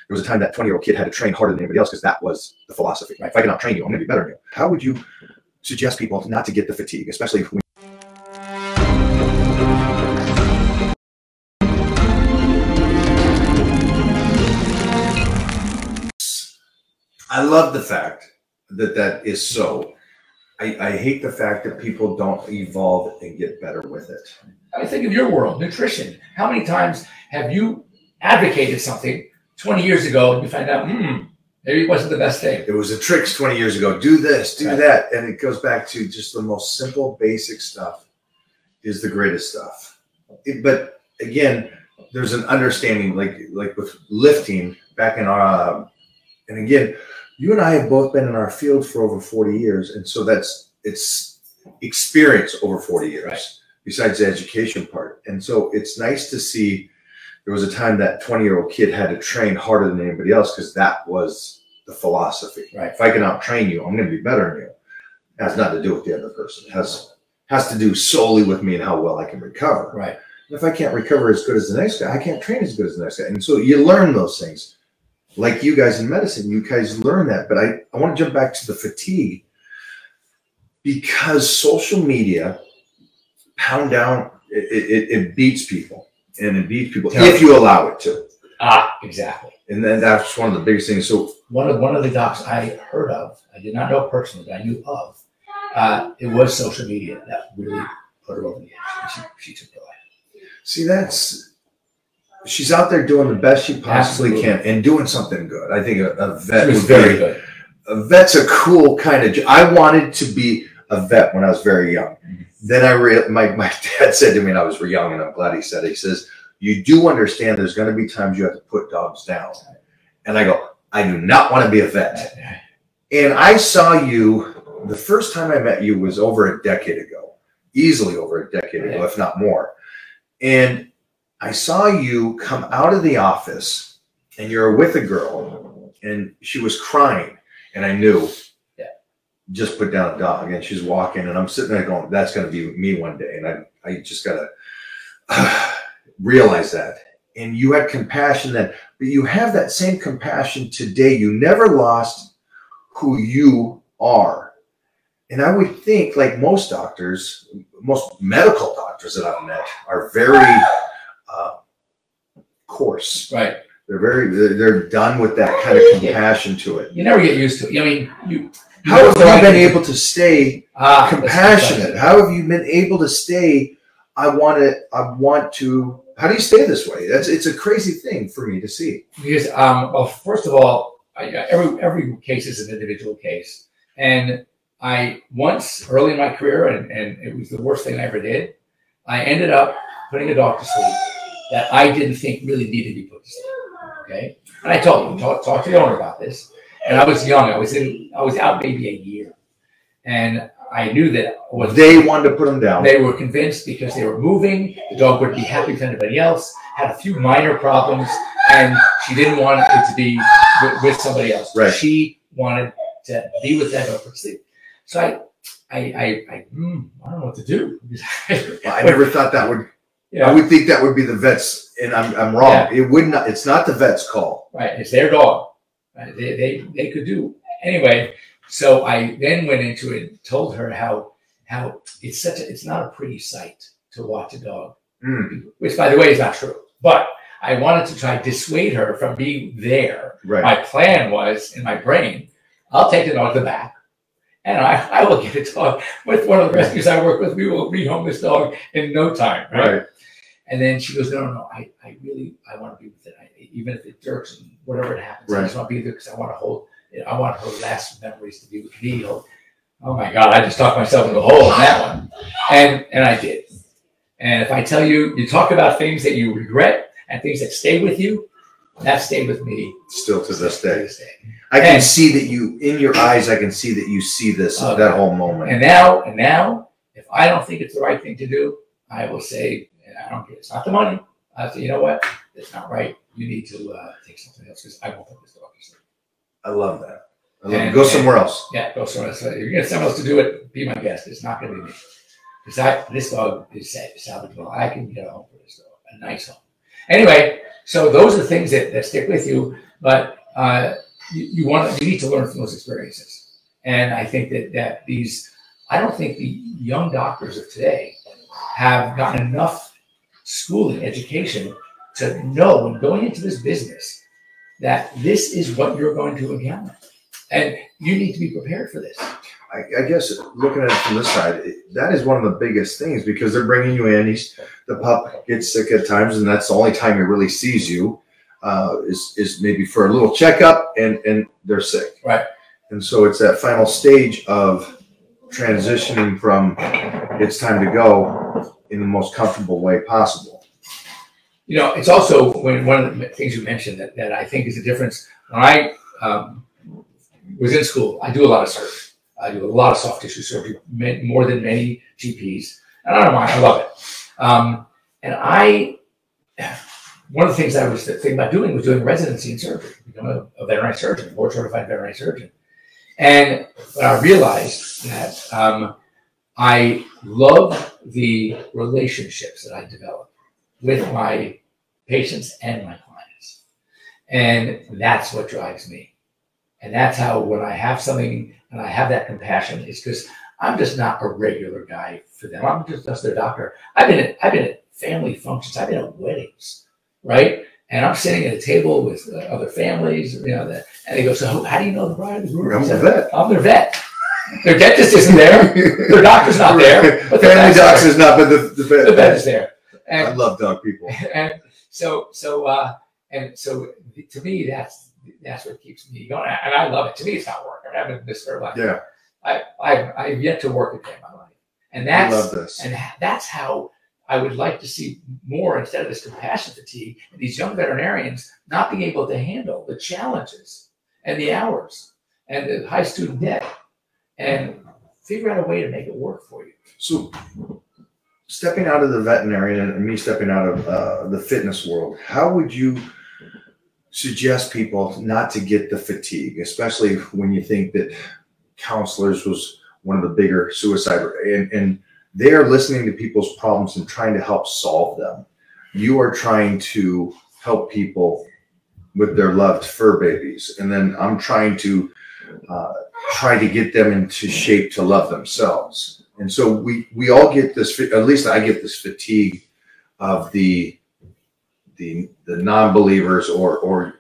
There was a time that 20-year-old kid had to train harder than anybody else because that was the philosophy. Right? If I can outtrain you, I'm going to be better than you. How would you suggest people not to get the fatigue, especially when I love the fact that that is so. I hate the fact that people don't evolve and get better with it. I mean, think of your world, nutrition. How many times have you advocated something 20 years ago and you find out, maybe it wasn't the best thing? It was the tricks 20 years ago. Do this, do that. And it goes back to just the most simple, basic stuff is the greatest stuff. But again, there's an understanding, like with lifting back in our, and again, you and I have both been in our field for over 40 years. And so it's experience over 40 years, besides the education part. And so it's nice to see there was a time that 20-year-old kid had to train harder than anybody else because that was the philosophy. Right? If I can outtrain you, I'm going to be better than you. It has nothing to do with the other person. It has to do solely with me and how well I can recover. Right. And if I can't recover as good as the next guy, I can't train as good as the next guy. And so you learn those things. Like you guys in medicine, you guys learn that. But I want to jump back to the fatigue because social media, pound down, it beats people. And it beats people if you allow it to. Exactly. And then that's one of the biggest things. So one of the docs I heard of, I did not know personally, but I knew of, it was social media that really put her over the edge. And she took her life. See, she's out there doing the best she possibly can and doing something good. I think a vet was very good. A vet's a cool kind of. I wanted to be a vet when I was very young. Then my dad said to me, and I was young, and I'm glad he said it. He says, "You do understand there's going to be times you have to put dogs down." And I go, "I do not want to be a vet." And I saw you the first time I met you was over a decade ago, easily over a decade ago, if not more, and I saw you come out of the office and you're with a girl and she was crying and I knew, just put down a dog. And she's walking and I'm sitting there going, that's going to be me one day. And I just got to realize that. And you had compassion then, but you have that same compassion today. You never lost who you are. And I would think like most doctors, most medical doctors that I've met are very coarse. Right. They're done with that kind of compassion to it. You never get used to it. I mean, how have you been able to stay compassionate? How have you been able to stay, I want to, how do you stay this way? It's a crazy thing for me to see. Because, well, first of all, every case is an individual case. And I once, early in my career, and it was the worst thing I ever did, I ended up putting a dog to sleep that I didn't think really needed to be put to sleep. Okay, and I told him, talk to the owner about this. And I was young. I was out maybe a year, and I knew that they wanted to put him down. They were convinced because they were moving. The dog wouldn't be happy with anybody else. Had a few minor problems, and she didn't want it to be with somebody else. Right. She wanted to be with that dog for sleep. So I don't know what to do. I never thought that would. Yeah. I would think that would be the vet's, and I'm wrong. Yeah. It would not. It's not the vet's call. Right. It's their dog. Right? They could do anyway. So I then went into it and told her how it's not a pretty sight to watch a dog, which by the way is not true. But I wanted to try to dissuade her from being there. Right. My plan was in my brain, I'll take the dog to the back. And I will get a dog with one of the rescues I work with. We will rehome this dog in no time. Right. And then she goes, no, I want to be with it. Even if it jerks and whatever it happens, I just want to be there because I want her last memories to be with me. Oh my God, I just talked myself into a hole in that one. And I did. And if I tell you, you talk about things that you regret and things that stay with you, that stayed with me. Still to this day. I can see that in your eyes, I can see that you see this, that whole moment. And now, if I don't think it's the right thing to do, I will say, I don't care. It's not the money. I'll say, you know what? It's not right. You need to take something else because I won't put this dog to sleep. I love that. Go somewhere else. Yeah, go somewhere else. If you get someone else to do it, be my guest. It's not going to be me. Because this dog is salvageable. I can get a home for this dog, a nice home. Anyway, so those are things that stick with you. But you need to learn from those experiences. And I think that I don't think the young doctors of today have gotten enough schooling, education to know when going into this business that this is what you're going to encounter. And you need to be prepared for this. I guess looking at it from this side, that is one of the biggest things, because they're bringing you in. The pup gets sick at times, and that's the only time he really sees you is maybe for a little checkup, and they're sick. Right. And so it's that final stage of transitioning from it's time to go in the most comfortable way possible. You know, it's also one of the things you mentioned that I think is a difference. When I was in school, I do a lot of surgery. I do a lot of soft tissue surgery, more than many GPs. And I don't mind, I love it. One of the things I was thinking about doing was doing residency in surgery, become a veterinary surgeon, board certified veterinary surgeon. And I realized that I love the relationships that I develop with my patients and my clients. And that's what drives me. And that's how, when I have something and I have that compassion, it's because I'm just not a regular guy for them. I'm just their doctor. I've been at family functions. I've been at weddings, right? And I'm sitting at a table with other families, and they go, "So how do you know the bride and the groom?" I'm their vet. I'm their vet. Their dentist isn't there. Their doctor's not there. But family doctor's not, but the vet is there. And, I love dog people. And so to me, that's what keeps me going, and I love it. To me, it's not work. I haven't been this for life. Yeah, I've yet to work a day in my life, and that's how I would like to see more, instead of this compassion fatigue and these young veterinarians not being able to handle the challenges and the hours and the high student debt, and figure out a way to make it work for you. So, stepping out of the veterinarian and me stepping out of the fitness world, how would you suggest people not to get the fatigue, especially when you think that counselors was one of the bigger suicide, and they are listening to people's problems and trying to help solve them. You are trying to help people with their loved fur babies, and then I'm trying to get them into shape to love themselves. And so we all get this, at least I get this fatigue of the non-believers, or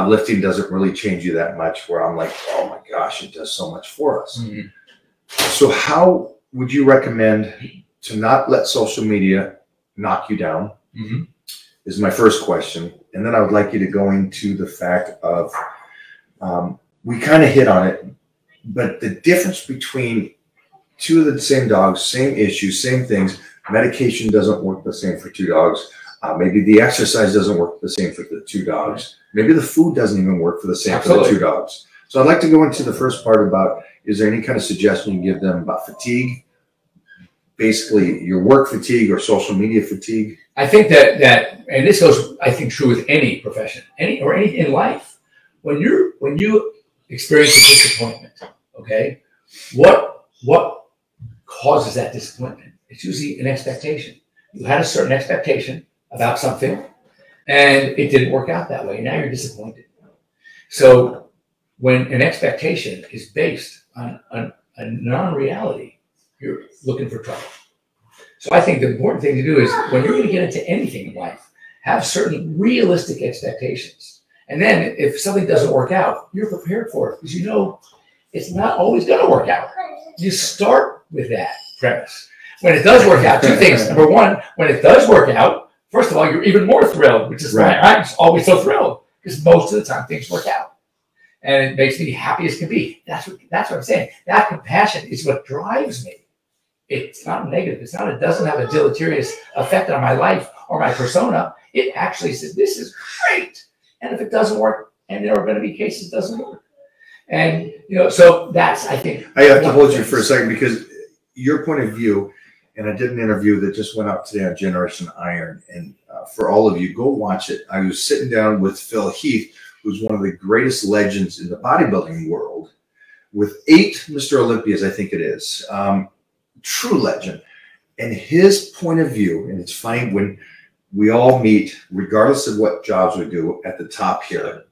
lifting doesn't really change you that much, where I'm like, oh my gosh, it does so much for us. Mm-hmm. So how would you recommend to not let social media knock you down? Mm-hmm. Is my first question. And then I would like you to go into the fact of, we kind of hit on it, but the difference between two of the same dogs, same issues, same things. Medication doesn't work the same for two dogs. Maybe the exercise doesn't work the same for the two dogs. Maybe the food doesn't even work for the same for the two dogs. So I'd like to go into the first part about, is there any kind of suggestion you give them about fatigue? Basically, your work fatigue or social media fatigue? I think that and this goes, I think, true with any profession, any in life. When you experience a disappointment, okay, what causes that disappointment? It's usually an expectation. You had a certain expectation about something, and it didn't work out that way. Now you're disappointed. So when an expectation is based on a non-reality, you're looking for trouble. So I think the important thing to do is, when you're going to get into anything in life, have certain realistic expectations. And then if something doesn't work out, you're prepared for it, because you know it's not always going to work out. You start with that premise. When it does work out, two things. Number one, when it does work out, first of all, you're even more thrilled, which is why I'm always so thrilled, because most of the time things work out. And it makes me happy as can be. That's what I'm saying. That compassion is what drives me. It's not negative. It doesn't have a deleterious effect on my life or my persona. It actually says, this is great. And if it doesn't work, and there are going to be cases it doesn't work. And, so that's, I think. I have to hold you for a second, because your point of view, and I did an interview that just went out today on Generation Iron. And for all of you, go watch it. I was sitting down with Phil Heath, who's one of the greatest legends in the bodybuilding world, with 8 Mr. Olympias, I think it is. True legend. And his point of view, and it's funny when we all meet, regardless of what jobs we do, at the top here,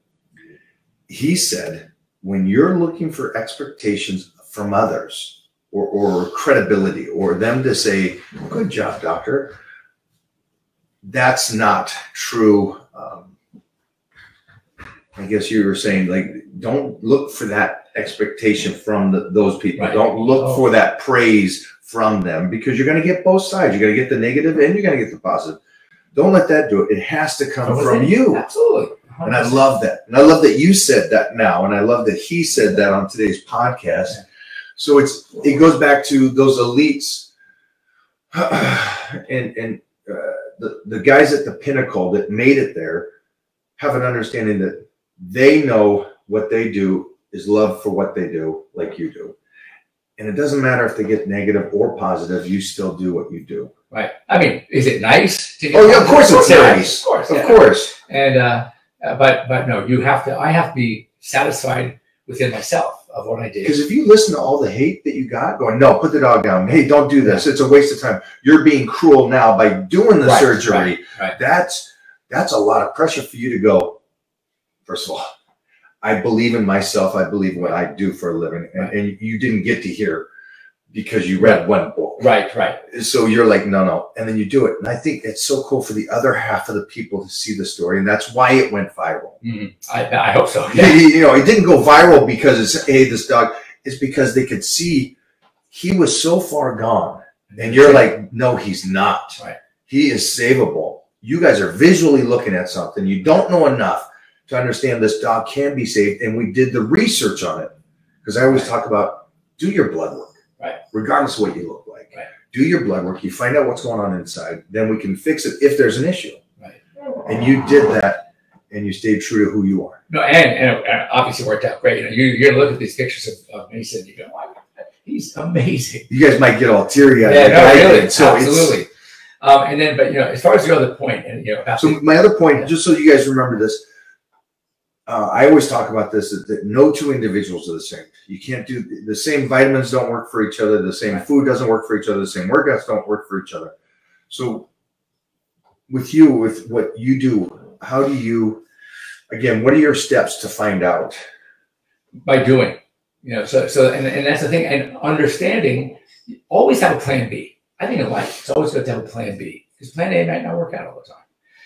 he said, when you're looking for expectations from others or credibility or them to say, good job, doctor, that's not true. I guess you were saying, like, don't look for that expectation from those people. Right. Don't look for that praise from them, because you're going to get both sides. You're going to get the negative and you're going to get the positive. Don't let that do it. It has to come from you. Absolutely. 100%. And I love that. And I love that you said that now. And I love that he said that on today's podcast. Yeah. So it goes back to those elites and the guys at the pinnacle that made it there have an understanding that they know what they do is love for what they do, like you do. And it doesn't matter if they get negative or positive, you still do what you do. Right. I mean, is it nice to get Oh, yeah, of course it's nice. Of course. Of course. And but no, I have to be satisfied within myself of what I did. Because if you listen to all the hate that you got, going, no, put the dog down. Hey, don't do this. It's a waste of time. You're being cruel now by doing the surgery. Right. That's a lot of pressure for you to go. First of all, I believe in myself. I believe what I do for a living. And you didn't get to hear because you read one book. Right. So you're like, no. And then you do it. And I think it's so cool for the other half of the people to see the story. And that's why it went viral. Mm-hmm. I hope so. Yeah. It didn't go viral because it's, hey, this dog. It's because they could see he was so far gone. And you're like, no, he's not. Right. He is savable. You guys are visually looking at something. You don't know enough to understand this dog can be saved. And we did the research on it. Because I always talk about, do your blood work. Right. Regardless of what you look like. Right. Do your blood work. You find out what's going on inside. Then we can fix it if there's an issue. Right. And you did that, and you stayed true to who you are. No, and obviously worked out great. You're going to look at these pictures of Mason, you go, wow, he's amazing. You guys might get all teary-eyed. Yeah, no, really. So absolutely. And then, but, as far as your other point, and, so my other point, just so you guys remember this, I always talk about this, that no two individuals are the same. You can't do the same vitamins don't work for each other. The same food doesn't work for each other. The same workouts don't work for each other. So with you, with what you do, how do you, again, what are your steps to find out? By doing, so and that's the thing. And understanding, always have a plan B. I think in life, it's always good to have a plan B, because plan A might not work out all the time.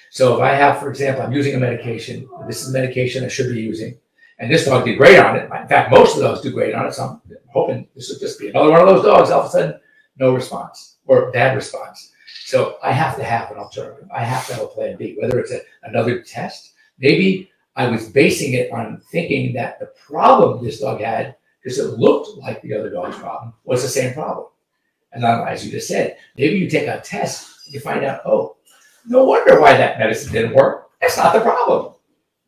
So if I have, for example, I'm using a medication, this is a medication I should be using, and this dog did great on it. In fact, most of the dogs do great on it. So I'm hoping this will just be another one of those dogs. All of a sudden, no response or bad response. So I have to have an alternative. I have to have a plan B, whether it's another test. Maybe I was basing it on thinking that the problem this dog had, because it looked like the other dog's problem, was the same problem. And then, as you just said, maybe you take a test, you find out, oh, no wonder why that medicine didn't work. That's not the problem.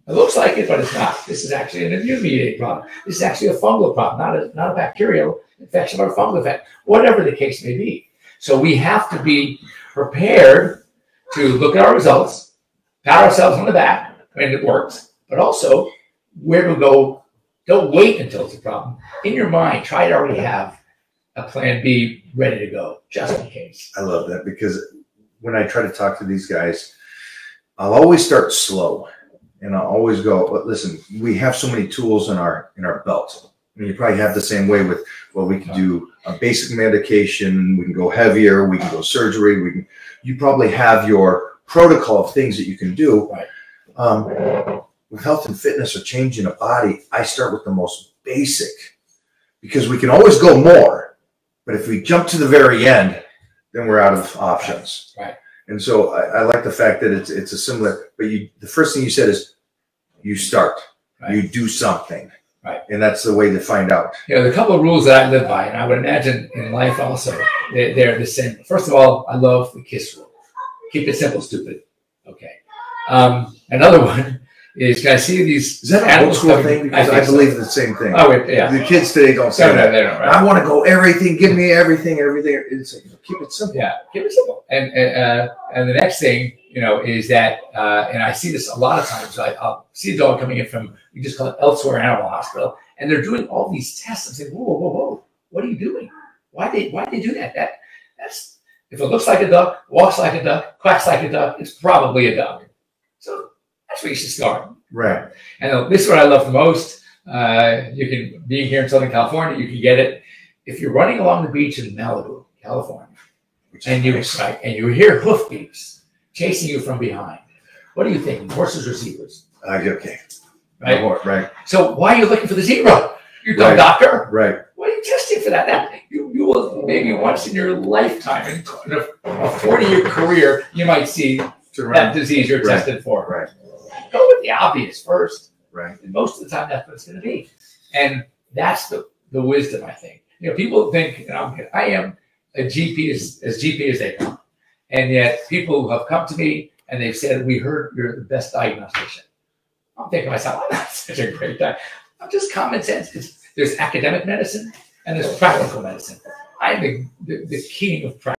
It looks like it, but it's not. This is actually an immune-mediated problem. This is actually a fungal problem, not a bacterial infection or a fungal infection, whatever the case may be. So we have to be prepared to look at our results, pat ourselves on the back when it works, but also where to go. Don't wait until it's a problem. In your mind, try to already have a plan B ready to go, just in case. I love that, because when I try to talk to these guys, I'll always start slow, and I'll always go, but listen, we have so many tools in our belt. I mean, you probably have the same way with, well, we can do a basic medication, we can go heavier, we can go surgery, you probably have your protocol of things that you can do. Right. With health and fitness or changing a body, I start with the most basic, because we can always go more, but if we jump to the very end, then we're out of options. Right. And so I like the fact that it's a similar, but the first thing you said is you start, you do something. Right. And that's the way to find out. The couple of rules that I live by, and I would imagine in life also, they're the same. First of all, I love the KISS rule. Keep it simple, stupid. Okay. Another one is, can I see these? Is that an old school thing? Because I believe the same thing. Oh, yeah. The kids today don't say that. They don't, right? I want to go everything. Give me everything. It's like, keep it simple. Yeah, keep it simple. And the next thing, is that, and I see this a lot of times. I'll see a dog coming in from, we just call it Elsewhere Animal Hospital, and they're doing all these tests. I'm saying, whoa, what are you doing? Why they do that? That's if it looks like a duck, walks like a duck, quacks like a duck, it's probably a duck. So that's where you should start. Right. And this is what I love the most. You can, being here in Southern California, you can get it. If you're running along the beach in Malibu, California, and you hear hoofbeats chasing you from behind, what are you thinking? Horses or zebras? Okay. Right? No, right. So why are you looking for the zebra? You're a doctor. Right. What are you testing for that? You will, maybe once in your lifetime, in a 40-year career, you might see that disease you're tested for. Right. Go with the obvious first. Right. And most of the time, that's what it's going to be. And that's the wisdom, I think. People think, I am a GP as GP as they come. And yet people who have come to me and they've said, we heard you're the best diagnostician. I'm thinking to myself, I'm not such a great guy. I'm just common sense. There's academic medicine and there's practical medicine. I'm the king of practice.